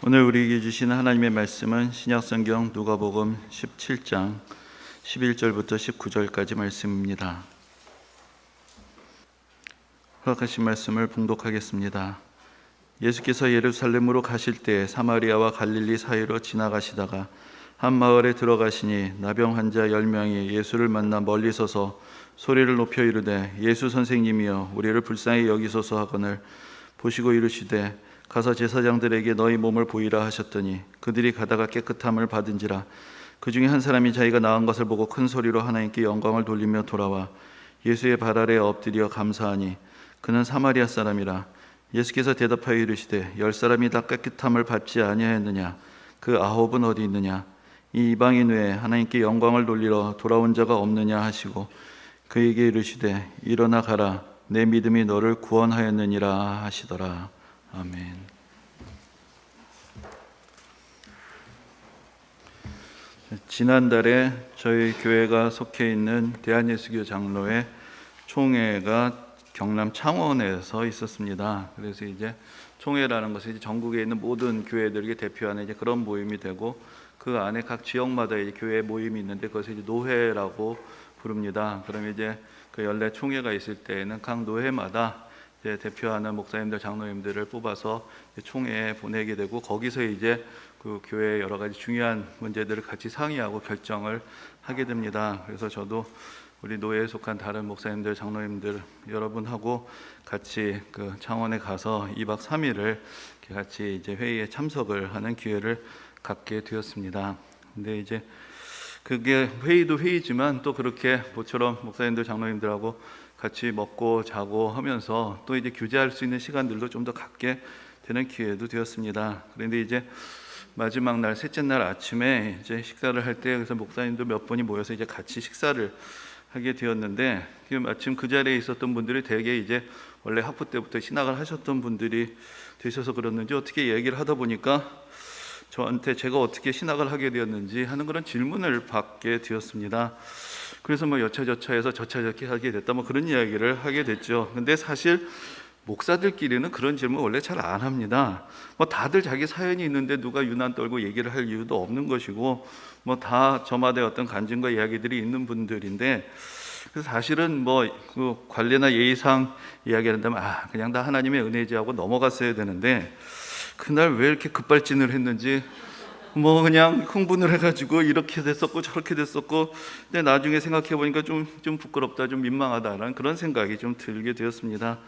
오늘 우리에게 주신 하나님의 말씀은 신약성경 누가복음 17장 11절부터 19절까지 말씀입니다. 허락하신 말씀을 봉독하겠습니다. 예수께서 예루살렘으로 가실 때 사마리아와 갈릴리 사이로 지나가시다가 한 마을에 들어가시니 나병 환자 10명이 예수를 만나 멀리 서서 소리를 높여 이르되 예수 선생님이여 우리를 불쌍히 여기소서 하거늘 보시고 이르시되 가서 제사장들에게 너희 몸을 보이라 하셨더니 그들이 가다가 깨끗함을 받은지라. 그 중에 한 사람이 자기가 나은 것을 보고 큰 소리로 하나님께 영광을 돌리며 돌아와 예수의 발 아래에 엎드려 감사하니 그는 사마리아 사람이라. 예수께서 대답하여 이르시되 10사람이 다 깨끗함을 받지 아니하였느냐? 그 9은 어디 있느냐? 이 이방인 외에 하나님께 영광을 돌리러 돌아온 자가 없느냐 하시고 그에게 이르시되 일어나 가라 내 믿음이 너를 구원하였느니라 하시더라. 아멘. 지난달에 저희 교회가 속해 있는 대한예수교 장로회 총회가 경남 창원에서 있었습니다. 그래서 이제 총회라는 것은 이제 전국에 있는 모든 교회들에게 대표하는 이제 그런 모임이 되고 그 안에 각 지역마다 이제 교회 모임이 있는데 그것을 이제 노회라고 부릅니다. 그러면 이제 그 연례 총회가 있을 때에는 각 노회마다 대표하는 목사님들, 장로님들을 뽑아서 총회에 보내게 되고 거기서 이제 그 교회의 여러 가지 중요한 문제들을 같이 상의하고 결정을 하게 됩니다. 그래서 저도 우리 노회에 속한 다른 목사님들, 장로님들 여러분하고 같이 그 창원에 가서 2박 3일을 같이 이제 회의에 참석을 하는 기회를 갖게 되었습니다. 근데 이제 그게 회의도 회의지만 또 그렇게 모처럼 목사님들, 장로님들하고 같이 먹고 자고 하면서 또 이제 교제할 수 있는 시간들도 좀 더 갖게 되는 기회도 되었습니다. 그런데 이제 마지막 날, 셋째 날 아침에 이제 식사를 할 때 그래서 목사님도 몇 분이 모여서 이제 같이 식사를 하게 되었는데 마침 그 자리에 있었던 분들이 대개 이제 원래 학부 때부터 신학을 하셨던 분들이 되셔서 그랬는지 어떻게 얘기를 하다 보니까 저한테 제가 어떻게 신학을 하게 되었는지 하는 그런 질문을 받게 되었습니다. 그래서 뭐 여차저차해서 저차저차 하게 됐다 뭐 그런 이야기를 하게 됐죠. 근데 사실 목사들끼리는 그런 질문 원래 잘 안 합니다. 뭐 다들 자기 사연이 있는데 누가 유난 떨고 얘기를 할 이유도 없는 것이고 뭐 다 저마다의 어떤 간증과 이야기들이 있는 분들인데 그래서 사실은 뭐 그 관례나 예의상 이야기한다면 그냥 다 하나님의 은혜지하고 넘어갔어야 되는데 그날 왜 이렇게 급발진을 했는지 뭐 그냥 흥분을 해가지고 이렇게 됐었고 저렇게 됐었고 근데 나중에 생각해 보니까 좀 부끄럽다, 좀 민망하다라는 그런 생각이 좀 들게 되었습니다.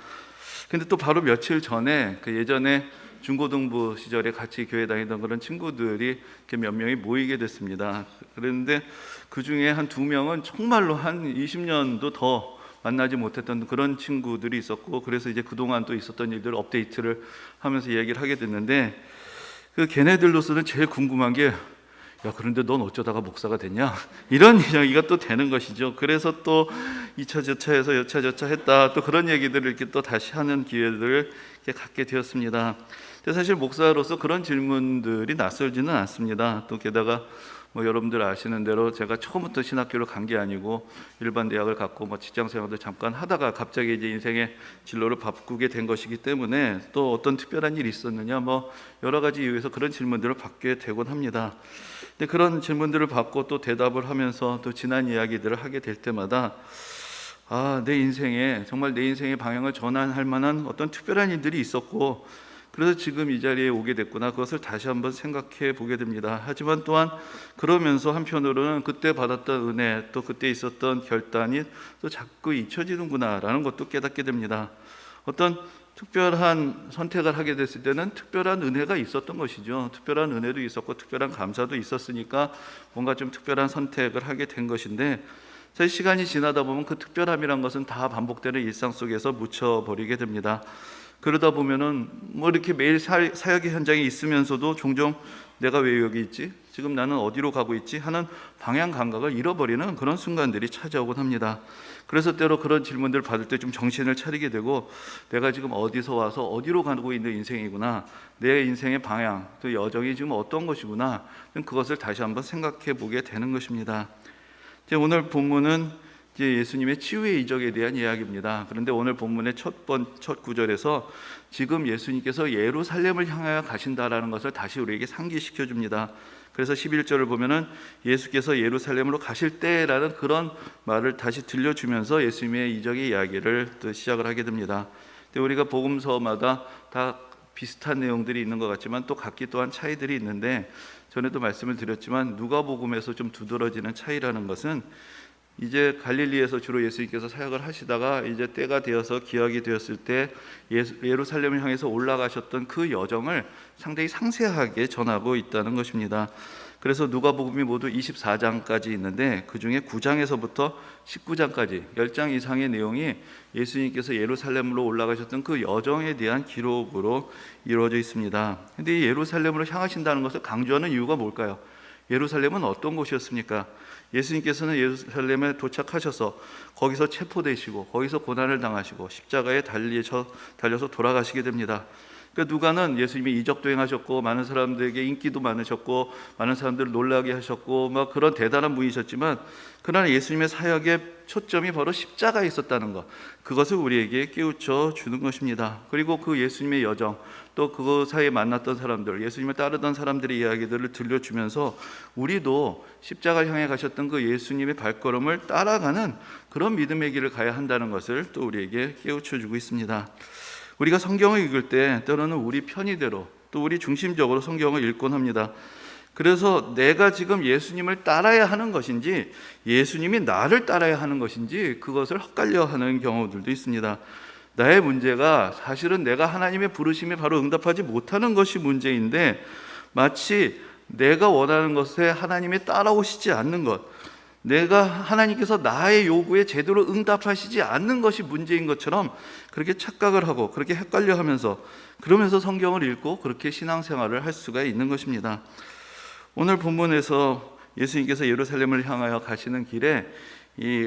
근데 또 바로 며칠 전에 그 예전에 중고등부 시절에 같이 교회 다니던 그런 친구들이 이렇게 몇 명이 모이게 됐습니다. 그런데 그 중에 한 2명은 정말로 한 20년도 더 만나지 못했던 그런 친구들이 있었고 그래서 이제 그동안 또 있었던 일들을 업데이트를 하면서 얘기를 하게 됐는데 그 걔네들로서는 제일 궁금한 게 야 그런데 넌 어쩌다가 목사가 됐냐? 이런 이야기가 또 되는 것이죠. 그래서 또 2차 저차해서 여차저차 했다 또 그런 얘기들을 이렇게 또 다시 하는 기회들을 이렇게 갖게 되었습니다. 근데 사실 목사로서 그런 질문들이 낯설지는 않습니다. 또 게다가 뭐 여러분들 아시는 대로 제가 처음부터 신학교를 간 게 아니고 일반 대학을 갔고 뭐 직장 생활도 잠깐 하다가 갑자기 이제 인생의 진로를 바꾸게 된 것이기 때문에 또 어떤 특별한 일이 있었느냐 뭐 여러 가지 이유에서 그런 질문들을 받게 되곤 합니다. 근데 그런 질문들을 받고 또 대답을 하면서 또 지난 이야기들을 하게 될 때마다 내 인생에 정말 내 인생의 방향을 전환할 만한 어떤 특별한 일들이 있었고 그래서 지금 이 자리에 오게 됐구나 그것을 다시 한번 생각해 보게 됩니다. 하지만 또한 그러면서 한편으로는 그때 받았던 은혜 또 그때 있었던 결단이 또 자꾸 잊혀지는구나 라는 것도 깨닫게 됩니다. 어떤 특별한 선택을 하게 됐을 때는 특별한 은혜가 있었던 것이죠. 특별한 은혜도 있었고 특별한 감사도 있었으니까 뭔가 좀 특별한 선택을 하게 된 것인데 사실 시간이 지나다 보면 그 특별함이란 것은 다 반복되는 일상 속에서 묻혀버리게 됩니다. 그러다 보면은 뭐 이렇게 매일 사역의 현장에 있으면서도 종종 내가 왜 여기 있지? 지금 나는 어디로 가고 있지? 하는 방향 감각을 잃어버리는 그런 순간들이 찾아오곤 합니다. 그래서 때로 그런 질문들을 받을 때 좀 정신을 차리게 되고 내가 지금 어디서 와서 어디로 가고 있는 인생이구나 내 인생의 방향 또 여정이 지금 어떤 것이구나 그것을 다시 한번 생각해 보게 되는 것입니다. 오늘 본문은 이제 예수님의 치유의 이적에 대한 이야기입니다. 그런데 오늘 본문의 첫 구절에서 지금 예수님께서 예루살렘을 향하여 가신다라는 것을 다시 우리에게 상기시켜 줍니다. 그래서 11절을 보면은 예수께서 예루살렘으로 가실 때라는 그런 말을 다시 들려주면서 예수님의 이적의 이야기를 또 시작을 하게 됩니다. 근데 우리가 복음서마다 다 비슷한 내용들이 있는 것 같지만 또 각기 또한 차이들이 있는데, 전에도 말씀을 드렸지만 누가복음에서 좀 두드러지는 차이라는 것은 이제 갈릴리에서 주로 예수님께서 사역을 하시다가 이제 때가 되어서 기약이 되었을 때 예루살렘을 향해서 올라가셨던 그 여정을 상당히 상세하게 전하고 있다는 것입니다. 그래서 누가복음이 모두 24장까지 있는데 그 중에 9장에서부터 19장까지 10장 이상의 내용이 예수님께서 예루살렘으로 올라가셨던 그 여정에 대한 기록으로 이루어져 있습니다. 그런데 이 예루살렘으로 향하신다는 것을 강조하는 이유가 뭘까요? 예루살렘은 어떤 곳이었습니까? 예수님께서는 예루살렘에 도착하셔서 거기서 체포되시고 거기서 고난을 당하시고 십자가에 달려서 돌아가시게 됩니다. 그러니까 누가는 예수님이 이적도 행하셨고 많은 사람들에게 인기도 많으셨고 많은 사람들을 놀라게 하셨고 막 그런 대단한 분이셨지만, 그러나 예수님의 사역의 초점이 바로 십자가에 있었다는 것, 그것을 우리에게 깨우쳐 주는 것입니다. 그리고 그 예수님의 여정, 또 그 사이에 만났던 사람들, 예수님을 따르던 사람들의 이야기들을 들려주면서 우리도 십자가를 향해 가셨던 그 예수님의 발걸음을 따라가는 그런 믿음의 길을 가야 한다는 것을 또 우리에게 깨우쳐 주고 있습니다. 우리가 성경을 읽을 때 때로는 우리 편의대로 또 우리 중심적으로 성경을 읽곤 합니다. 그래서 내가 지금 예수님을 따라야 하는 것인지 예수님이 나를 따라야 하는 것인지 그것을 헛갈려 하는 경우들도 있습니다. 나의 문제가 사실은 내가 하나님의 부르심에 바로 응답하지 못하는 것이 문제인데, 마치 내가 원하는 것에 하나님이 따라오시지 않는 것, 내가 하나님께서 나의 요구에 제대로 응답하시지 않는 것이 문제인 것처럼 그렇게 착각을 하고 그렇게 헷갈려 하면서 그러면서 성경을 읽고 그렇게 신앙생활을 할 수가 있는 것입니다. 오늘 본문에서 예수님께서 예루살렘을 향하여 가시는 길에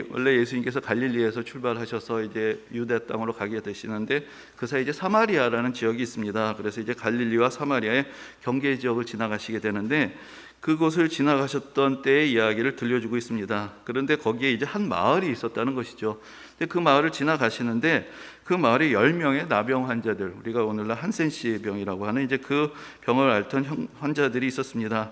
원래 예수님께서 갈릴리에서 출발하셔서 이제 유대 땅으로 가게 되시는데 그 사이 이제 사마리아라는 지역이 있습니다. 그래서 이제 갈릴리와 사마리아의 경계 지역을 지나가시게 되는데 그곳을 지나가셨던 때의 이야기를 들려주고 있습니다. 그런데 거기에 이제 한 마을이 있었다는 것이죠. 근데 그 마을을 지나가시는데 그 마을에 10명의 나병 환자들, 우리가 오늘날 한센시 병이라고 하는 이제 그 병을 앓던 환자들이 있었습니다.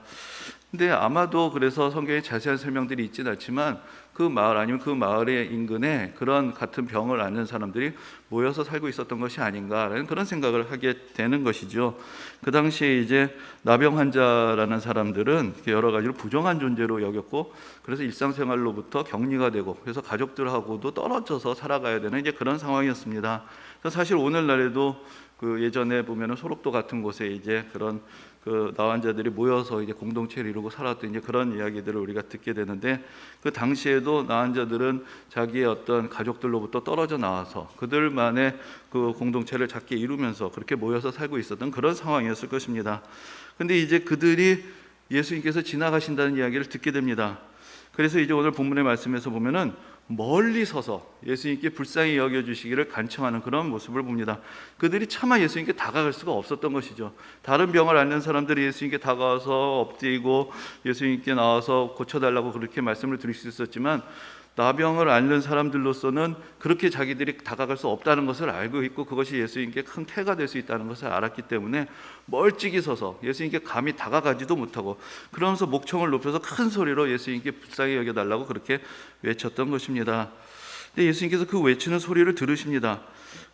근데 아마도 그래서 성경에 자세한 설명들이 있지는 않지만 그 마을 아니면 그 마을의 인근에 그런 같은 병을 앓는 사람들이 모여서 살고 있었던 것이 아닌가라는 그런 생각을 하게 되는 것이죠. 그 당시에 이제 나병 환자라는 사람들은 여러 가지로 부정한 존재로 여겼고, 그래서 일상생활로부터 격리가 되고 그래서 가족들하고도 떨어져서 살아가야 되는 이제 그런 상황이었습니다. 그래서 사실 오늘날에도 그 예전에 보면은 소록도 같은 곳에 이제 그런 그 나환자들이 모여서 이제 공동체를 이루고 살았던 이제 그런 이야기들을 우리가 듣게 되는데, 그 당시에도 나환자들은 자기의 어떤 가족들로부터 떨어져 나와서 그들만의 그 공동체를 작게 이루면서 그렇게 모여서 살고 있었던 그런 상황이었을 것입니다. 근데 이제 그들이 예수님께서 지나가신다는 이야기를 듣게 됩니다. 그래서 이제 오늘 본문의 말씀에서 보면은 멀리 서서 예수님께 불쌍히 여겨주시기를 간청하는 그런 모습을 봅니다. 그들이 차마 예수님께 다가갈 수가 없었던 것이죠. 다른 병을 앓는 사람들이 예수님께 다가와서 엎드리고 예수님께 나와서 고쳐달라고 그렇게 말씀을 드릴 수 있었지만, 나병을 앓는 사람들로서는 그렇게 자기들이 다가갈 수 없다는 것을 알고 있고 그것이 예수님께 큰 폐가 될 수 있다는 것을 알았기 때문에 멀찍이 서서 예수님께 감히 다가가지도 못하고 그러면서 목청을 높여서 큰 소리로 예수님께 불쌍히 여겨달라고 그렇게 외쳤던 것입니다. 근데 예수님께서 그 외치는 소리를 들으십니다.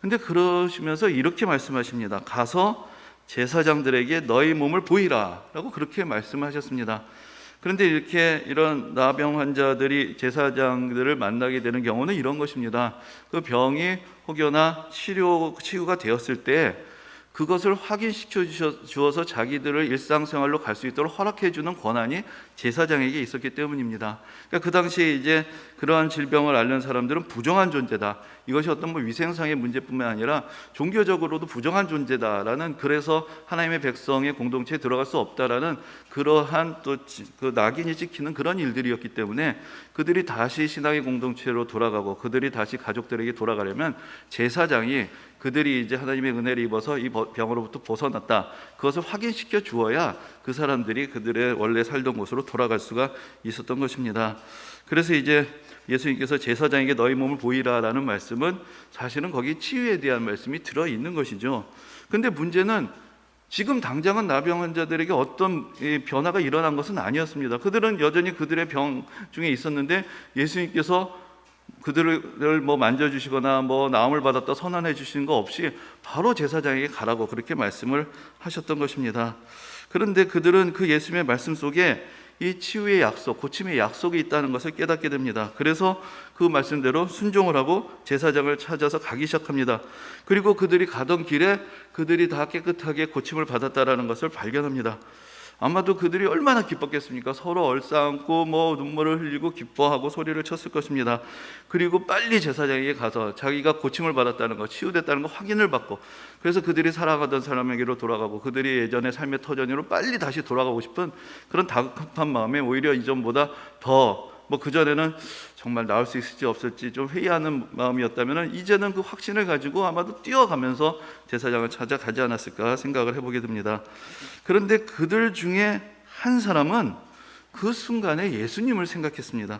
근데 그러시면서 이렇게 말씀하십니다. 가서 제사장들에게 너희 몸을 보이라 라고 그렇게 말씀하셨습니다. 그런데 이런 나병 환자들이 제사장들을 만나게 되는 경우는 이런 것입니다. 그 병이 혹여나 치유가 되었을 때 그것을 확인시켜 주어서 자기들을 일상생활로 갈 수 있도록 허락해 주는 권한이 제사장에게 있었기 때문입니다. 그러니까 그 당시에 이제 그러한 질병을 앓는 사람들은 부정한 존재다. 이것이 어떤 위생상의 문제뿐만 아니라 종교적으로도 부정한 존재다라는, 그래서 하나님의 백성의 공동체에 들어갈 수 없다라는 그러한 또 그 낙인이 찍히는 그런 일들이었기 때문에 그들이 다시 신앙의 공동체로 돌아가고 그들이 다시 가족들에게 돌아가려면 제사장이 그들이 이제 하나님의 은혜를 입어서 이 병으로부터 벗어났다, 그것을 확인시켜 주어야 그 사람들이 그들의 원래 살던 곳으로 돌아갈 수가 있었던 것입니다. 그래서 이제 예수님께서 제사장에게 너희 몸을 보이라라는 말씀은 사실은 거기 치유에 대한 말씀이 들어있는 것이죠. 근데 문제는 지금 당장은 나병 환자들에게 어떤 변화가 일어난 것은 아니었습니다. 그들은 여전히 그들의 병 중에 있었는데 예수님께서 그들을 만져주시거나 나음을 받았다 선언해 주시는 거 없이 바로 제사장에게 가라고 그렇게 말씀을 하셨던 것입니다. 그런데 그들은 그 예수님의 말씀 속에 이 치유의 약속, 고침의 약속이 있다는 것을 깨닫게 됩니다. 그래서 그 말씀대로 순종을 하고 제사장을 찾아서 가기 시작합니다. 그리고 그들이 가던 길에 그들이 다 깨끗하게 고침을 받았다라는 것을 발견합니다. 아마도 그들이 얼마나 기뻤겠습니까? 서로 얼싸안고 눈물을 흘리고 기뻐하고 소리를 쳤을 것입니다. 그리고 빨리 제사장에게 가서 자기가 고침을 받았다는 것, 치유됐다는 것 확인을 받고, 그래서 그들이 살아가던 사람에게로 돌아가고 그들이 예전의 삶의 터전으로 빨리 다시 돌아가고 싶은 그런 다급한 마음에 오히려 이전보다 더 그전에는 정말 나을 수 있을지 없을지 좀 회의하는 마음이었다면 이제는 그 확신을 가지고 아마도 뛰어가면서 제사장을 찾아가지 않았을까 생각을 해보게 됩니다. 그런데 그들 중에 한 사람은 그 순간에 예수님을 생각했습니다.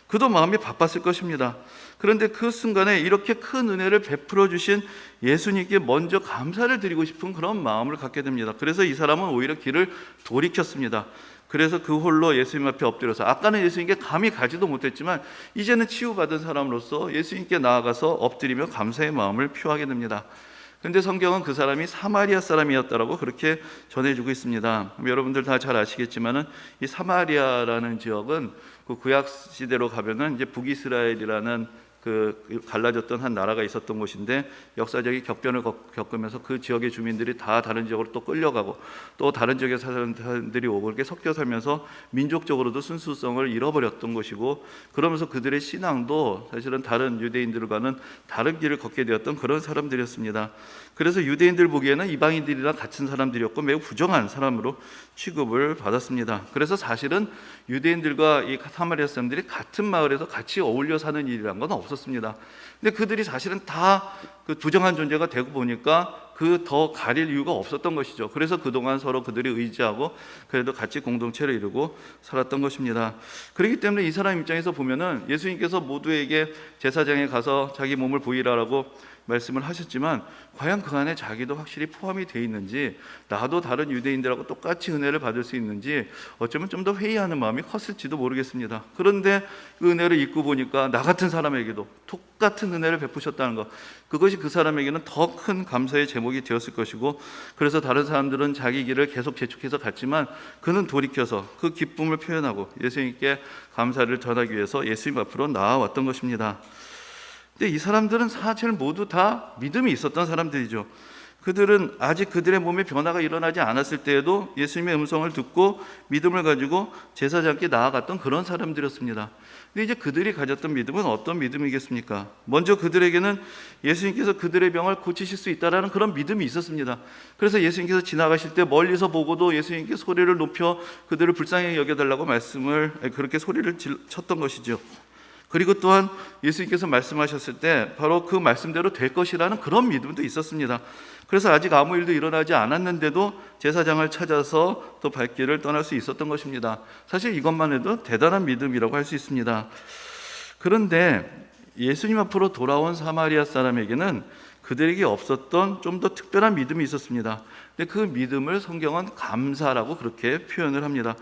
그도 마음이 바빴을 것입니다. 그런데 그 순간에 이렇게 큰 은혜를 베풀어 주신 예수님께 먼저 감사를 드리고 싶은 그런 마음을 갖게 됩니다. 그래서 이 사람은 오히려 길을 돌이켰습니다. 그래서 그 홀로 예수님 앞에 엎드려서, 아까는 예수님께 감히 가지도 못했지만 이제는 치유받은 사람으로서 예수님께 나아가서 엎드리며 감사의 마음을 표하게 됩니다. 그런데 성경은 그 사람이 사마리아 사람이었다라고 그렇게 전해주고 있습니다. 여러분들 다 잘 아시겠지만은 이 사마리아라는 지역은 그 구약 시대로 가면은 이제 북이스라엘이라는 그 갈라졌던 한 나라가 있었던 곳인데, 역사적인 격변을 겪으면서 그 지역의 주민들이 다 다른 지역으로 또 끌려가고 또 다른 지역의 사람들이 오고 이렇게 섞여 살면서 민족적으로도 순수성을 잃어버렸던 곳이고, 그러면서 그들의 신앙도 사실은 다른 유대인들과는 다른 길을 걷게 되었던 그런 사람들이었습니다. 그래서 유대인들 보기에는 이방인들이랑 같은 사람들이었고 매우 부정한 사람으로 취급을 받았습니다. 그래서 사실은 유대인들과 이 사마리아 사람들이 같은 마을에서 같이 어울려 사는 일이란 건 없었습니다. 근데 그들이 사실은 다 그 부정한 존재가 되고 보니까 그 더 가릴 이유가 없었던 것이죠. 그래서 그동안 서로 그들이 의지하고 그래도 같이 공동체를 이루고 살았던 것입니다. 그렇기 때문에 이 사람 입장에서 보면은 예수님께서 모두에게 제사장에 가서 자기 몸을 보이라라고 말씀을 하셨지만 과연 그 안에 자기도 확실히 포함이 되어 있는지, 나도 다른 유대인들하고 똑같이 은혜를 받을 수 있는지 어쩌면 좀 더 회의하는 마음이 컸을지도 모르겠습니다. 그런데 그 은혜를 잊고 보니까 나 같은 사람에게도 똑같은 은혜를 베푸셨다는 것, 그것이 그 사람에게는 더 큰 감사의 제목이 되었을 것이고, 그래서 다른 사람들은 자기 길을 계속 재촉해서 갔지만 그는 돌이켜서 그 기쁨을 표현하고 예수님께 감사를 전하기 위해서 예수님 앞으로 나아왔던 것입니다. 근데 이 사람들은 사실 모두 다 믿음이 있었던 사람들이죠. 그들은 아직 그들의 몸에 변화가 일어나지 않았을 때에도 예수님의 음성을 듣고 믿음을 가지고 제사장께 나아갔던 그런 사람들이었습니다. 근데 이제 그들이 가졌던 믿음은 어떤 믿음이겠습니까? 먼저 그들에게는 예수님께서 그들의 병을 고치실 수 있다라는 그런 믿음이 있었습니다. 그래서 예수님께서 지나가실 때 멀리서 보고도 예수님께 소리를 높여 그들을 불쌍히 여겨달라고 그렇게 소리를 쳤던 것이죠. 그리고 또한 예수님께서 말씀하셨을 때 바로 그 말씀대로 될 것이라는 그런 믿음도 있었습니다. 그래서 아직 아무 일도 일어나지 않았는데도 제사장을 찾아서 또 발길을 떠날 수 있었던 것입니다. 사실 이것만 해도 대단한 믿음이라고 할 수 있습니다. 그런데 예수님 앞으로 돌아온 사마리아 사람에게는 그들에게 없었던 좀 더 특별한 믿음이 있었습니다. 근데 그 믿음을 성경은 감사라고 그렇게 표현을 합니다.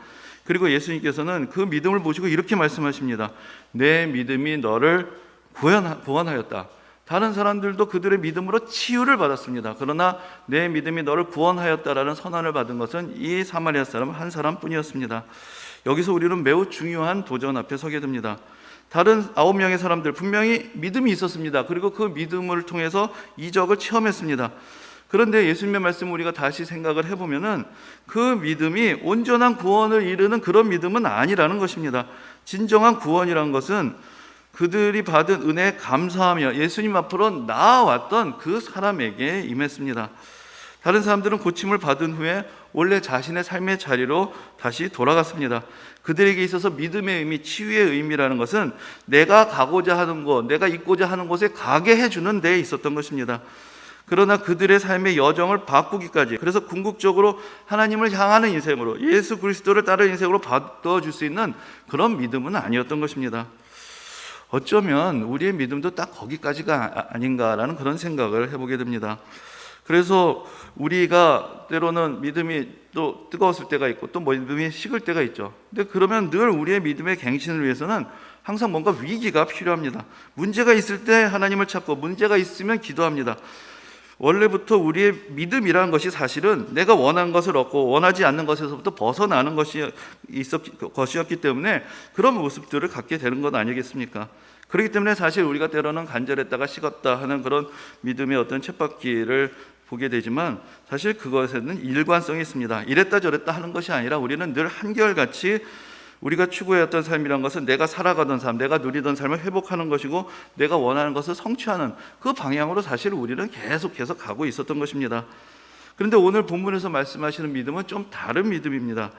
그리고 예수님께서는 그 믿음을 보시고 이렇게 말씀하십니다. 내 믿음이 너를 구원하였다. 다른 사람들도 그들의 믿음으로 치유를 받았습니다. 그러나 내 믿음이 너를 구원하였다라는 선언을 받은 것은 이 사마리아 사람 한 사람뿐이었습니다. 여기서 우리는 매우 중요한 도전 앞에 서게 됩니다. 다른 9명의 사람들 분명히 믿음이 있었습니다. 그리고 그 믿음을 통해서 이적을 체험했습니다. 그런데 예수님의 말씀을 우리가 다시 생각을 해보면은 그 믿음이 온전한 구원을 이루는 그런 믿음은 아니라는 것입니다. 진정한 구원이라는 것은 그들이 받은 은혜에 감사하며 예수님 앞으로 나아왔던 그 사람에게 임했습니다. 다른 사람들은 고침을 받은 후에 원래 자신의 삶의 자리로 다시 돌아갔습니다. 그들에게 있어서 믿음의 의미, 치유의 의미라는 것은 내가 가고자 하는 곳, 내가 있고자 하는 곳에 가게 해주는 데에 있었던 것입니다. 그러나 그들의 삶의 여정을 바꾸기까지, 그래서 궁극적으로 하나님을 향하는 인생으로, 예수 그리스도를 따르는 인생으로 바꿔줄 수 있는 그런 믿음은 아니었던 것입니다. 어쩌면 우리의 믿음도 딱 거기까지가 아닌가라는 그런 생각을 해보게 됩니다. 그래서 우리가 때로는 믿음이 또 뜨거웠을 때가 있고 또 믿음이 식을 때가 있죠. 근데 그러면 늘 우리의 믿음의 갱신을 위해서는 항상 뭔가 위기가 필요합니다. 문제가 있을 때 하나님을 찾고 문제가 있으면 기도합니다. 원래부터 우리의 믿음이라는 것이 사실은 내가 원하는 것을 얻고 원하지 않는 것에서부터 벗어나는 것이었기 때문에 그런 모습들을 갖게 되는 것 아니겠습니까? 그렇기 때문에 사실 우리가 때로는 간절했다가 식었다 하는 그런 믿음의 어떤 쳇바퀴를 보게 되지만 사실 그것에는 일관성이 있습니다. 이랬다 저랬다 하는 것이 아니라 우리는 늘 한결같이 우리가 추구해왔던 삶이란 것은 내가 살아가던 삶, 내가 누리던 삶을 회복하는 것이고 내가 원하는 것을 성취하는 그 방향으로 사실 우리는 계속해서 가고 있었던 것입니다. 그런데 오늘 본문에서 말씀하시는 믿음은 좀 다른 믿음입니다.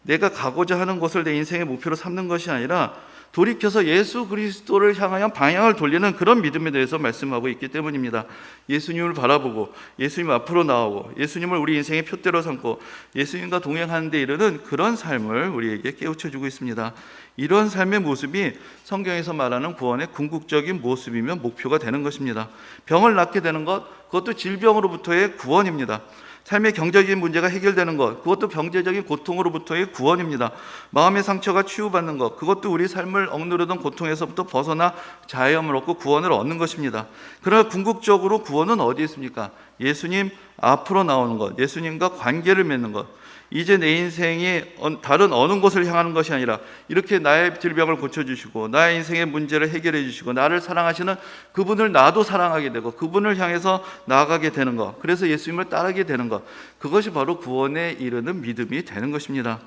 내가 가고자 하는 것을 내 인생의 목표로 삼는 것이 아니라 돌이켜서 예수 그리스도를 향하여 방향을 돌리는 그런 믿음에 대해서 말씀하고 있기 때문입니다. 예수님을 바라보고 예수님 앞으로 나오고 예수님을 우리 인생의 표대로 삼고 예수님과 동행하는 데 이르는 그런 삶을 우리에게 깨우쳐주고 있습니다. 이런 삶의 모습이 성경에서 말하는 구원의 궁극적인 모습이며 목표가 되는 것입니다. 병을 낫게 되는 것, 그것도 질병으로부터의 구원입니다. 삶의 경제적인 문제가 해결되는 것, 그것도 경제적인 고통으로부터의 구원입니다. 마음의 상처가 치유받는 것, 그것도 우리 삶을 억누르던 고통에서부터 벗어나 자유함을 얻고 구원을 얻는 것입니다. 그러나 궁극적으로 구원은 어디에 있습니까? 예수님 앞으로 나오는 것, 예수님과 관계를 맺는 것. 이제 내 인생이 다른 어느 곳을 향하는 것이 아니라 이렇게 나의 질병을 고쳐주시고 나의 인생의 문제를 해결해 주시고 나를 사랑하시는 그분을 나도 사랑하게 되고 그분을 향해서 나아가게 되는 것, 그래서 예수님을 따르게 되는 것, 그것이 바로 구원에 이르는 믿음이 되는 것입니다.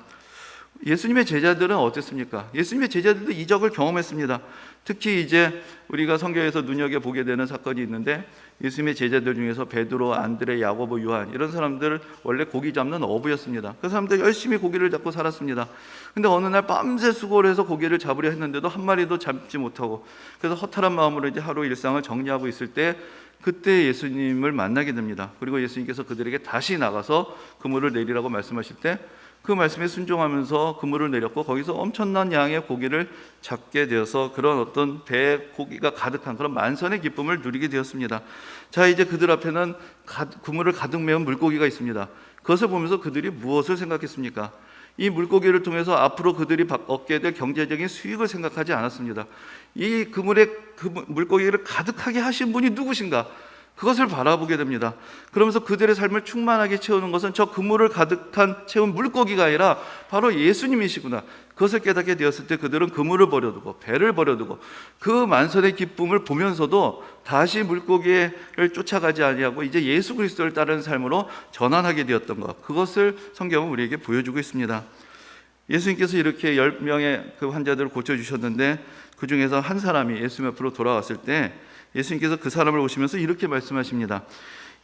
예수님의 제자들은 어땠습니까? 예수님의 제자들도 이적을 경험했습니다. 특히 이제 우리가 성경에서 눈여겨보게 되는 사건이 있는데 예수님의 제자들 중에서 베드로, 안드레, 야고보, 요한 이런 사람들 원래 고기 잡는 어부였습니다. 그 사람들 열심히 고기를 잡고 살았습니다. 근데 어느 날 밤새 수고를 해서 고기를 잡으려 했는데도 한 마리도 잡지 못하고 그래서 허탈한 마음으로 이제 하루 일상을 정리하고 있을 때 그때 예수님을 만나게 됩니다. 그리고 예수님께서 그들에게 다시 나가서 그물을 내리라고 말씀하실 때 그 말씀에 순종하면서 그물을 내렸고 거기서 엄청난 양의 고기를 잡게 되어서 그런 어떤 배에 고기가 가득한 그런 만선의 기쁨을 누리게 되었습니다. 자, 이제 그들 앞에는 그물을 가득 메운 물고기가 있습니다. 그것을 보면서 그들이 무엇을 생각했습니까? 이 물고기를 통해서 앞으로 그들이 얻게 될 경제적인 수익을 생각하지 않았습니다. 이 그물에 물고기를 가득하게 하신 분이 누구신가? 그것을 바라보게 됩니다. 그러면서 그들의 삶을 충만하게 채우는 것은 저 그물을 가득한 채운 물고기가 아니라 바로 예수님이시구나. 그것을 깨닫게 되었을 때 그들은 그물을 버려두고 배를 버려두고 그 만선의 기쁨을 보면서도 다시 물고기를 쫓아가지 아니하고 이제 예수 그리스도를 따르는 삶으로 전환하게 되었던 것, 그것을 성경은 우리에게 보여주고 있습니다. 예수님께서 이렇게 10명의 그 환자들을 고쳐주셨는데 그 중에서 한 사람이 예수님 앞으로 돌아왔을 때 예수님께서 그 사람을 오시면서 이렇게 말씀하십니다.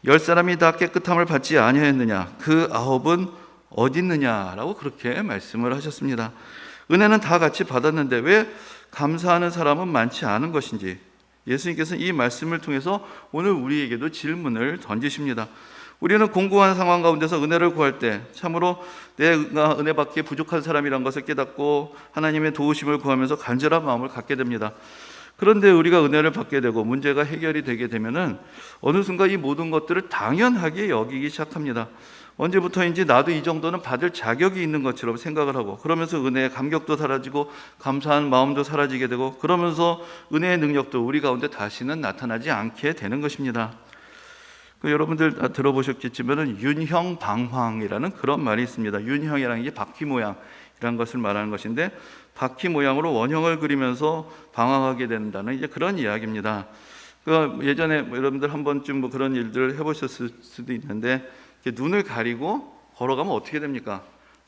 10사람이 다 깨끗함을 받지 아니하였느냐? 그 9은 어디 있느냐라고 그렇게 말씀을 하셨습니다. 은혜는 다 같이 받았는데 왜 감사하는 사람은 많지 않은 것인지 예수님께서는 이 말씀을 통해서 오늘 우리에게도 질문을 던지십니다. 우리는 공고한 상황 가운데서 은혜를 구할 때 참으로 내가 은혜받기에 부족한 사람이란 것을 깨닫고 하나님의 도우심을 구하면서 간절한 마음을 갖게 됩니다. 그런데 우리가 은혜를 받게 되고 문제가 해결이 되게 되면은 어느 순간 이 모든 것들을 당연하게 여기기 시작합니다. 언제부터인지 나도 이 정도는 받을 자격이 있는 것처럼 생각을 하고 그러면서 은혜의 감격도 사라지고 감사한 마음도 사라지게 되고 그러면서 은혜의 능력도 우리 가운데 다시는 나타나지 않게 되는 것입니다. 여러분들 다 들어보셨겠지만 윤형방황이라는 그런 말이 있습니다. 윤형이라는 게 바퀴 모양이라는 것을 말하는 것인데 바퀴 모양으로 원형을 그리면서 방황하게 된다는 이제 그런 이야기입니다. 예전에 여러분들 한 번쯤 그런 일들을 해보셨을 수도 있는데 눈을 가리고 걸어가면 어떻게 됩니까?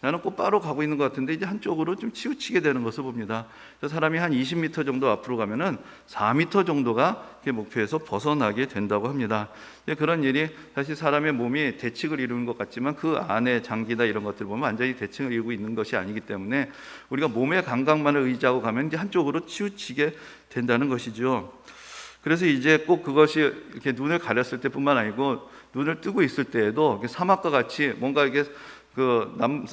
나는 곧바로 가고 있는 것 같은데 이제 한쪽으로 좀 치우치게 되는 것을 봅니다. 사람이 한 20m 정도 앞으로 가면은 4m 정도가 목표에서 벗어나게 된다고 합니다. 그런 일이 사실 사람의 몸이 대칭을 이루는 것 같지만 그 안에 장기나 이런 것들 보면 완전히 대칭을 이루고 있는 것이 아니기 때문에 우리가 몸의 감각만을 의지하고 가면 이제 한쪽으로 치우치게 된다는 것이죠. 그래서 이제 꼭 그것이 이렇게 눈을 가렸을 때뿐만 아니고 눈을 뜨고 있을 때에도 사막과 같이 뭔가 이게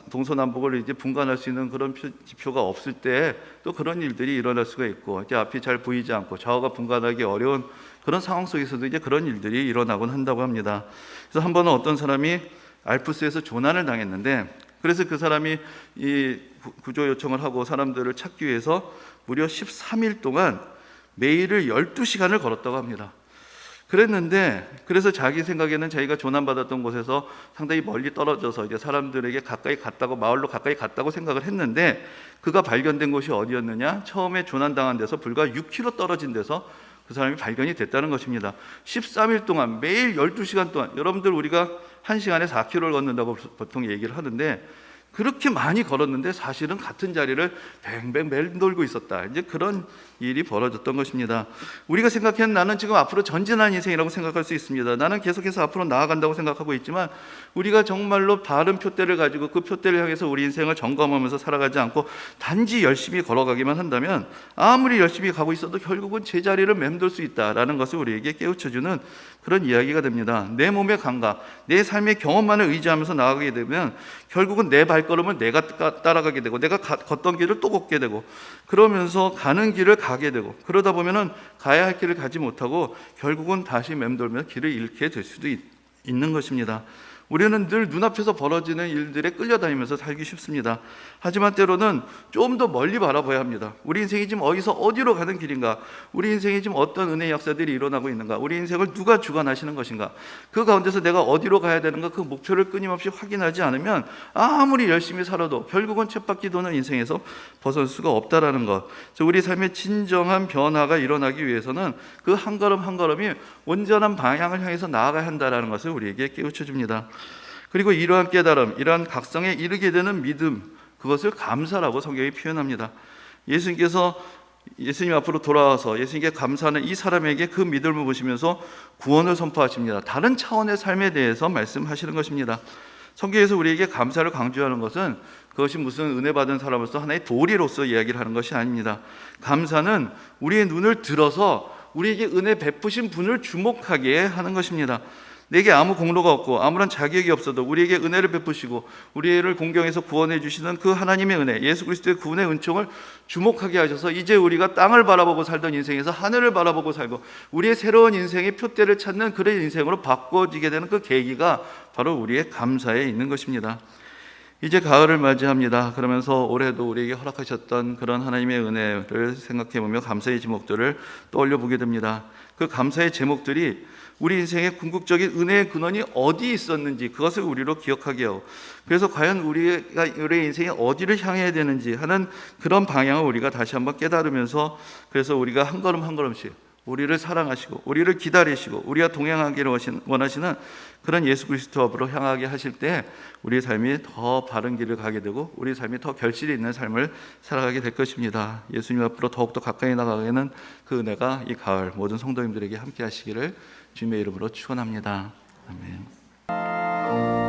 동서남북을 이제 분간할 수 있는 그런 지표가 없을 때 또 그런 일들이 일어날 수가 있고, 이제 앞이 잘 보이지 않고 좌우가 분간하기 어려운 그런 상황 속에서도 이제 그런 일들이 일어나곤 한다고 합니다. 그래서 한 번은 어떤 사람이 알프스에서 조난을 당했는데, 그래서 그 사람이 이 구조 요청을 하고 사람들을 찾기 위해서 무려 13일 동안 매일을 12시간을 걸었다고 합니다. 그래서 자기 생각에는 자기가 조난받았던 곳에서 상당히 멀리 떨어져서 이제 사람들에게 가까이 갔다고, 마을로 가까이 갔다고 생각을 했는데, 그가 발견된 곳이 어디였느냐? 처음에 조난당한 데서 불과 6km 떨어진 데서 그 사람이 발견이 됐다는 것입니다. 13일 동안 매일 12시간 동안, 여러분들 우리가 1시간에 4km를 걷는다고 보통 얘기를 하는데, 그렇게 많이 걸었는데 사실은 같은 자리를 뱅뱅 맴돌고 있었다. 이제 그런 일이 벌어졌던 것입니다. 우리가 생각하는 나는 지금 앞으로 전진한 인생이라고 생각할 수 있습니다. 나는 계속해서 앞으로 나아간다고 생각하고 있지만, 우리가 정말로 바른 표대를 가지고 그 표대를 향해서 우리 인생을 점검하면서 살아가지 않고 단지 열심히 걸어가기만 한다면, 아무리 열심히 가고 있어도 결국은 제자리를 맴돌 수 있다라는 것을 우리에게 깨우쳐주는 그런 이야기가 됩니다. 내 몸의 감각, 내 삶의 경험만을 의지하면서 나아가게 되면 결국은 내 발걸음을 내가 따라가게 되고, 내가 걷던 길을 또 걷게 되고, 그러면서 가는 길을 가게 되고, 그러다 보면은 가야 할 길을 가지 못하고 결국은 다시 맴돌며 길을 잃게 될 수도 있는 것입니다. 우리는 늘 눈앞에서 벌어지는 일들에 끌려다니면서 살기 쉽습니다. 하지만 때로는 좀 더 멀리 바라봐야 합니다. 우리 인생이 지금 어디로 가는 길인가? 우리 인생이 지금 어떤 은혜의 역사들이 일어나고 있는가? 우리 인생을 누가 주관하시는 것인가? 그 가운데서 내가 어디로 가야 되는가? 그 목표를 끊임없이 확인하지 않으면 아무리 열심히 살아도 결국은 쳇바퀴 도는 인생에서 벗어날 수가 없다라는 것. 우리 삶의 진정한 변화가 일어나기 위해서는 그 한 걸음 한 걸음이 온전한 방향을 향해서 나아가야 한다라는 것을 우리에게 깨우쳐 줍니다. 그리고 이러한 깨달음, 이러한 각성에 이르게 되는 믿음, 그것을 감사라고 성경이 표현합니다. 예수님 앞으로 돌아와서 예수님께 감사하는 이 사람에게 그 믿음을 보시면서 구원을 선포하십니다. 다른 차원의 삶에 대해서 말씀하시는 것입니다. 성경에서 우리에게 감사를 강조하는 것은 그것이 무슨 은혜 받은 사람으로서 하나의 도리로서 이야기를 하는 것이 아닙니다. 감사는 우리의 눈을 들어서 우리에게 은혜 베푸신 분을 주목하게 하는 것입니다. 내게 아무 공로가 없고 아무런 자격이 없어도 우리에게 은혜를 베푸시고 우리를 공경해서 구원해 주시는 그 하나님의 은혜, 예수 그리스도의 구원의 은총을 주목하게 하셔서 이제 우리가 땅을 바라보고 살던 인생에서 하늘을 바라보고 살고 우리의 새로운 인생의 표대를 찾는 그런 인생으로 바꿔지게 되는 그 계기가 바로 우리의 감사에 있는 것입니다. 이제 가을을 맞이합니다. 그러면서 올해도 우리에게 허락하셨던 그런 하나님의 은혜를 생각해보며 감사의 제목들을 떠올려 보게 됩니다. 그 감사의 제목들이 우리 인생의 궁극적인 은혜의 근원이 어디 있었는지 그것을 우리로 기억하게 하고, 그래서 과연 우리의 인생이 어디를 향해야 되는지 하는 그런 방향을 우리가 다시 한번 깨달으면서, 그래서 우리가 한 걸음 한 걸음씩 우리를 사랑하시고 우리를 기다리시고 우리와 동행하기를 원하시는 그런 예수 그리스도 앞으로 향하게 하실 때 우리의 삶이 더 바른 길을 가게 되고 우리의 삶이 더 결실이 있는 삶을 살아가게 될 것입니다. 예수님 앞으로 더욱더 가까이 나가게는 그 은혜가 이 가을 모든 성도님들에게 함께 하시기를 주님의 이름으로 축원합니다. 아멘.